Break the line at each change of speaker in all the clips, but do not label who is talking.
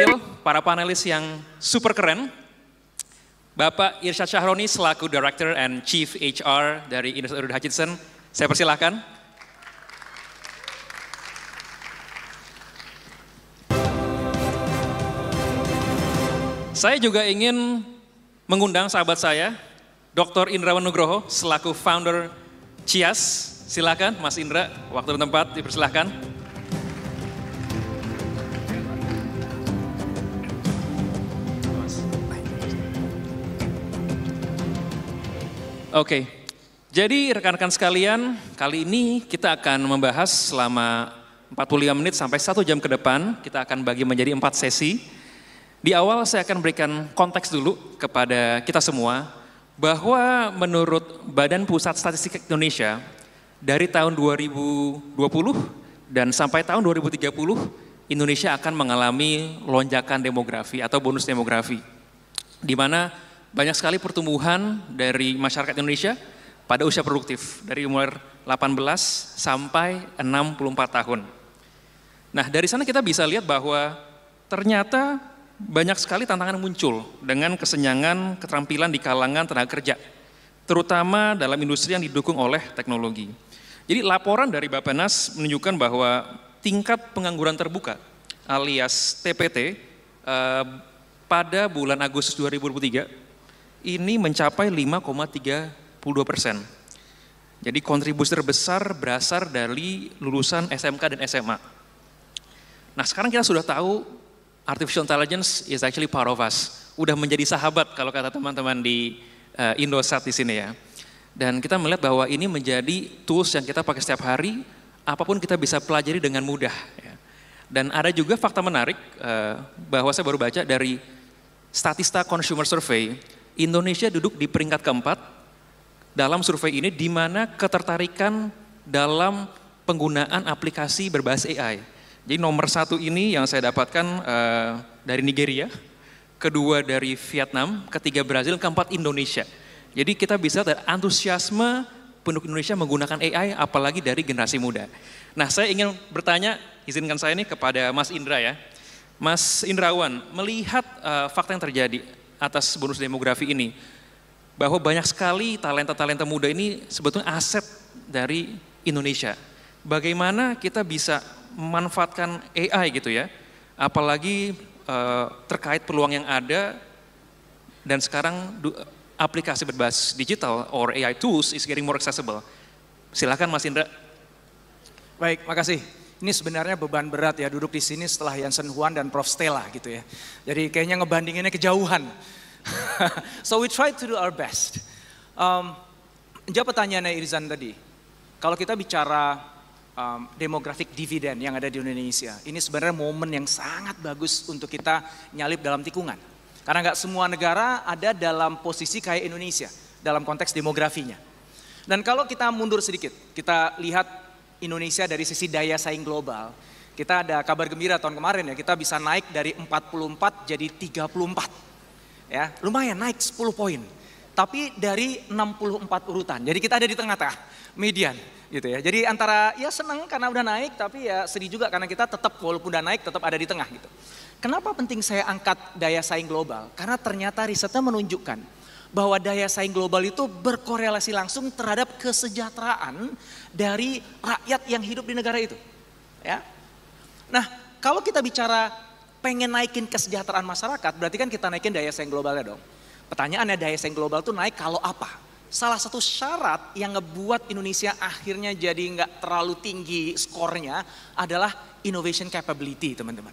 panggil para panelis yang super keren. Bapak Irsyad Syahroni selaku Director and Chief HR dari Indosat Udud Hutchinson. Saya persilahkan. Saya juga ingin mengundang sahabat saya, Dr. Indrawan Nugroho selaku founder Cias. Silakan Mas Indra, waktu dan tempat dipersilahkan. Oke, jadi rekan-rekan sekalian, kali ini kita akan membahas selama 45 menit sampai 1 jam ke depan. Kita akan bagi menjadi 4 sesi. Di awal saya akan berikan konteks dulu kepada kita semua, bahwa menurut Badan Pusat Statistik Indonesia, dari tahun 2020 dan sampai tahun 2030, Indonesia akan mengalami lonjakan demografi atau bonus demografi. Di mana banyak sekali pertumbuhan dari masyarakat Indonesia pada usia produktif, dari umur 18 sampai 64 tahun. Nah, dari sana kita bisa lihat bahwa ternyata banyak sekali tantangan muncul dengan kesenjangan keterampilan di kalangan tenaga kerja, terutama dalam industri yang didukung oleh teknologi. Jadi laporan dari Bappenas menunjukkan bahwa tingkat pengangguran terbuka alias TPT pada bulan Agustus 2023 ini mencapai 5,32%. Jadi kontribusi terbesar berasal dari lulusan SMK dan SMA. Nah, sekarang kita sudah tahu artificial intelligence is actually part of us. Udah menjadi sahabat kalau kata teman-teman di Indosat di sini ya. Dan kita melihat bahwa ini menjadi tools yang kita pakai setiap hari, apapun kita bisa pelajari dengan mudah. Ya. Dan ada juga fakta menarik bahwa saya baru baca dari Statista Consumer Survey, Indonesia duduk di peringkat keempat dalam survei ini, di mana ketertarikan dalam penggunaan aplikasi berbasis AI. Jadi nomor 1 ini yang saya dapatkan dari Nigeria, kedua dari Vietnam, ketiga Brazil, keempat Indonesia. Jadi kita bisa lihat antusiasme penduduk Indonesia menggunakan AI, apalagi dari generasi muda. Nah, saya ingin bertanya, izinkan saya ini kepada Mas Indra ya. Mas Indrawan, melihat fakta yang terjadi atas bonus demografi ini, bahwa banyak sekali talenta-talenta muda ini sebetulnya aset dari Indonesia. Bagaimana kita bisa memanfaatkan AI gitu ya, apalagi terkait peluang yang ada, dan sekarang aplikasi berbasis digital or AI tools is getting more accessible. Silakan Mas Indra.
Baik, makasih. Ini sebenarnya beban berat ya duduk di sini setelah Jansen Huang dan Prof. Stella gitu ya. Jadi kayaknya ngebandinginnya kejauhan. So we try to do our best. Jawab pertanyaannya Irzan tadi. Kalau kita bicara demographic dividend yang ada di Indonesia, ini sebenarnya momen yang sangat bagus untuk kita nyalip dalam tikungan. Karena nggak semua negara ada dalam posisi kayak Indonesia dalam konteks demografinya. Dan kalau kita mundur sedikit, kita lihat Indonesia dari sisi daya saing global. Kita ada kabar gembira tahun kemarin ya, kita bisa naik dari 44 jadi 34. Ya, lumayan naik 10 poin. Tapi dari 64 urutan. Jadi kita ada di tengah-tengah, median gitu ya. Jadi antara ya senang karena udah naik, tapi ya sedih juga karena kita tetap walaupun udah naik tetap ada di tengah gitu. Kenapa penting saya angkat daya saing global? Karena ternyata risetnya menunjukkan bahwa daya saing global itu berkorelasi langsung terhadap kesejahteraan dari rakyat yang hidup di negara itu. Ya. Nah, kalau kita bicara pengen naikin kesejahteraan masyarakat, berarti kan kita naikin daya saing globalnya dong. Pertanyaannya daya saing global itu naik kalau apa? Salah satu syarat yang ngebuat Indonesia akhirnya jadi nggak terlalu tinggi skornya adalah innovation capability, teman-teman.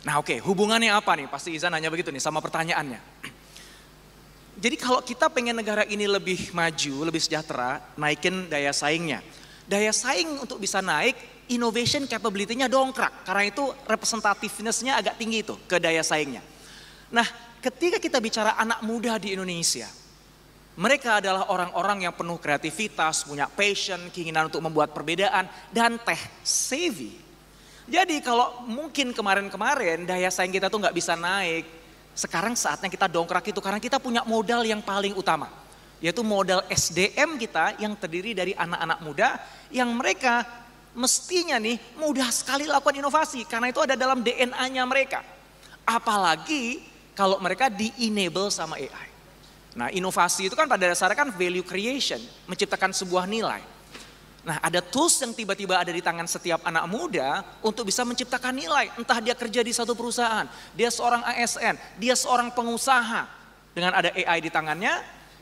Nah oke, hubungannya apa nih? Pasti Izan nanya begitu nih sama pertanyaannya. Jadi kalau kita pengen negara ini lebih maju, lebih sejahtera, naikin daya saingnya. Daya saing untuk bisa naik, innovation capability-nya dongkrak. Karena itu representativeness-nya agak tinggi itu ke daya saingnya. Nah ketika kita bicara anak muda di Indonesia, mereka adalah orang-orang yang penuh kreativitas, punya passion, keinginan untuk membuat perbedaan, dan tech savvy. Jadi kalau mungkin kemarin-kemarin daya saing kita tuh nggak bisa naik, sekarang saatnya kita dongkrak itu karena kita punya modal yang paling utama, yaitu modal SDM kita yang terdiri dari anak-anak muda yang mereka mestinya nih mudah sekali lakukan inovasi karena itu ada dalam DNA-nya mereka. Apalagi kalau mereka di-enable sama AI. Nah, inovasi itu kan pada dasarnya kan value creation, menciptakan sebuah nilai. Nah, ada tools yang tiba-tiba ada di tangan setiap anak muda untuk bisa menciptakan nilai. Entah dia kerja di satu perusahaan, dia seorang ASN, dia seorang pengusaha. Dengan ada AI di tangannya,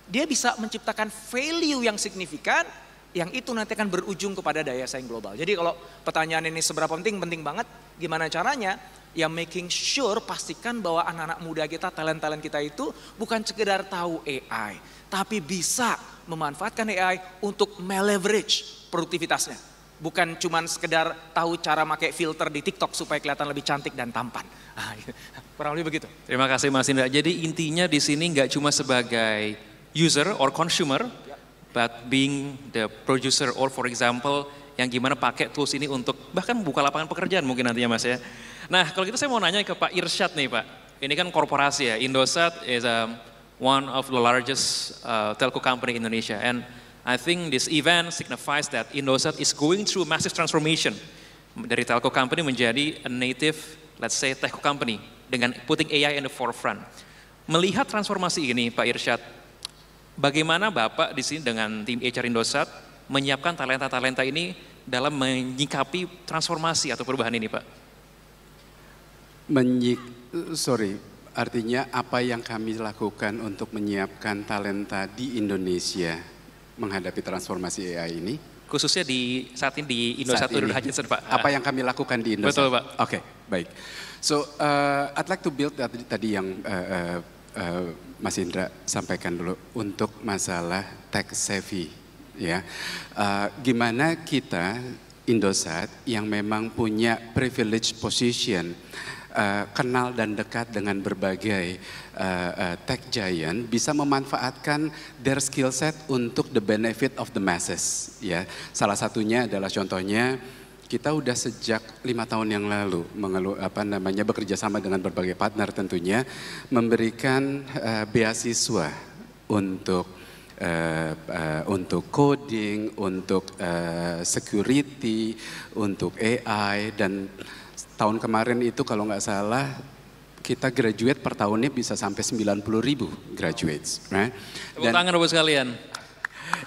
dia bisa menciptakan value yang signifikan, yang itu nanti akan berujung kepada daya saing global. Jadi kalau pertanyaan ini seberapa penting, penting banget. Gimana caranya? Ya making sure, pastikan bahwa anak-anak muda kita, talent-talent kita itu bukan sekedar tahu AI, tapi bisa memanfaatkan AI untuk meleverage produktivitasnya. Bukan cuma sekedar tahu cara pakai filter di TikTok supaya kelihatan lebih cantik dan tampan. Kurang lebih begitu.
Terima kasih Mas Indra. Jadi intinya di sini nggak cuma sebagai user or consumer, but being the producer or for example yang gimana pakai tools ini untuk bahkan buka lapangan pekerjaan mungkin nantinya Mas ya. Nah kalau gitu saya mau nanya ke Pak Irsyad nih Pak. Ini kan korporasi ya, Indosat is one of the largest telco company in Indonesia, and I think this event signifies that Indosat is going through massive transformation dari telco company menjadi a native, let's say, tech company dengan putting AI in the forefront. Melihat transformasi ini, Pak Irsyad, bagaimana Bapak di sini dengan tim HR Indosat menyiapkan talenta-talenta ini dalam menyikapi transformasi atau perubahan ini, Pak?
Artinya apa yang kami lakukan untuk menyiapkan talenta di Indonesia menghadapi transformasi AI ini?
Khususnya di saat ini di Indosat Udara Hutchinson, Pak.
Apa yang kami lakukan di Indosat?
Betul, Pak.
Oke, baik. So, I'd like to build tadi yang Mas Indra sampaikan dulu untuk masalah tech savvy, ya. Gimana kita Indosat yang memang punya privilege position, kenal dan dekat dengan berbagai tech giant, bisa memanfaatkan their skill set untuk the benefit of the masses, ya. Salah satunya adalah contohnya kita udah sejak 5 tahun yang lalu bekerja sama dengan berbagai partner tentunya memberikan beasiswa untuk coding, untuk security, untuk AI, dan tahun kemarin itu kalau nggak salah kita graduate per tahunnya bisa sampai 90.000 graduates. Right?
Tepuk tangan Bapak sekalian.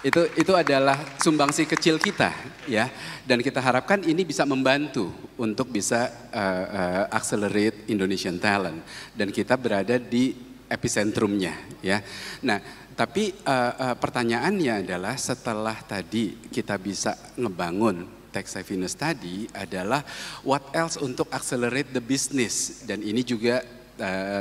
Itu adalah sumbangsi kecil kita, ya. Dan kita harapkan ini bisa membantu untuk bisa accelerate Indonesian talent. Dan kita berada di epicentrumnya, ya. Nah, tapi pertanyaannya adalah setelah tadi kita bisa ngebangun tech savviness tadi adalah what else untuk accelerate the business. Dan ini juga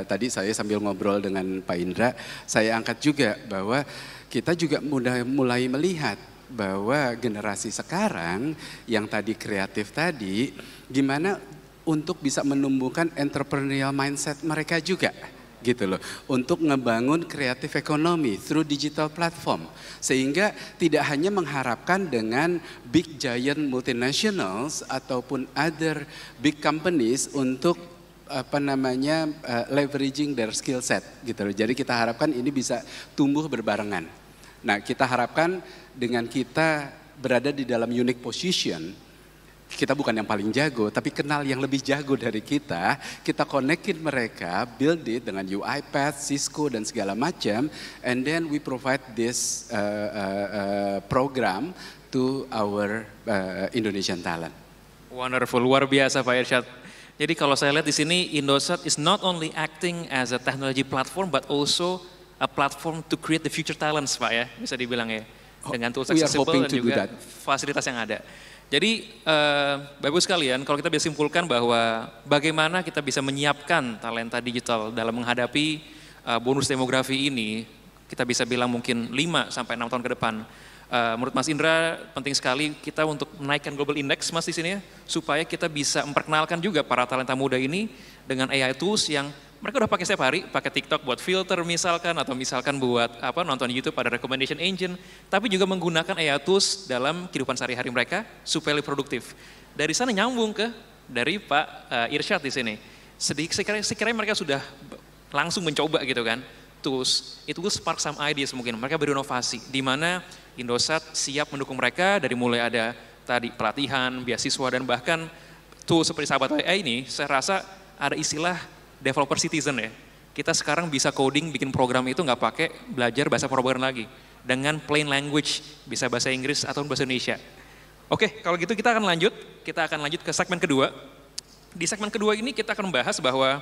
tadi saya sambil ngobrol dengan Pak Indra, saya angkat juga bahwa kita juga mulai melihat bahwa generasi sekarang yang tadi kreatif tadi, gimana untuk bisa menumbuhkan entrepreneurial mindset mereka juga. Gitu loh, untuk ngebangun kreatif ekonomi through digital platform, sehingga tidak hanya mengharapkan dengan big giant multinationals ataupun other big companies untuk leveraging their skill set gitu loh. Jadi kita harapkan ini bisa tumbuh berbarengan. Nah, kita harapkan dengan kita berada di dalam unique position, kita bukan yang paling jago, tapi kenal yang lebih jago dari kita connectin mereka, build it dengan UiPath, Cisco, dan segala macam, and then we provide this program to our Indonesian talent.
Wonderful, luar biasa Pak Irsyad. Jadi kalau saya lihat di sini, Indosat is not only acting as a technology platform, but also a platform to create the future talents, Pak ya, bisa dibilang ya, dengan tools accessible dan juga fasilitas yang ada. Jadi Bapak Ibu sekalian, kalau kita bisa simpulkan bahwa bagaimana kita bisa menyiapkan talenta digital dalam menghadapi bonus demografi ini, kita bisa bilang mungkin 5 sampai 6 tahun ke depan. Menurut Mas Indra penting sekali kita untuk menaikkan global index Mas di sini ya, supaya kita bisa memperkenalkan juga para talenta muda ini dengan AI tools yang mereka udah pakai setiap hari, pakai TikTok buat filter misalkan, atau misalkan buat nonton YouTube ada recommendation engine, tapi juga menggunakan AI tools dalam kehidupan sehari-hari mereka supaya lebih produktif. Dari sana nyambung ke dari Pak Irsyad di sini. Sekiranya mereka sudah langsung mencoba gitu kan, tools, itu will spark some ideas mungkin, mereka berinovasi, di mana Indosat siap mendukung mereka dari mulai ada tadi pelatihan, beasiswa, dan bahkan tools seperti Sahabat AI ini, saya rasa ada istilah developer citizen ya. Kita sekarang bisa coding, bikin program itu nggak pakai belajar bahasa pemrograman lagi. Dengan plain language, bisa bahasa Inggris atau bahasa Indonesia. Oke, kalau gitu kita akan lanjut. Kita akan lanjut ke segmen kedua. Di segmen kedua ini kita akan membahas bahwa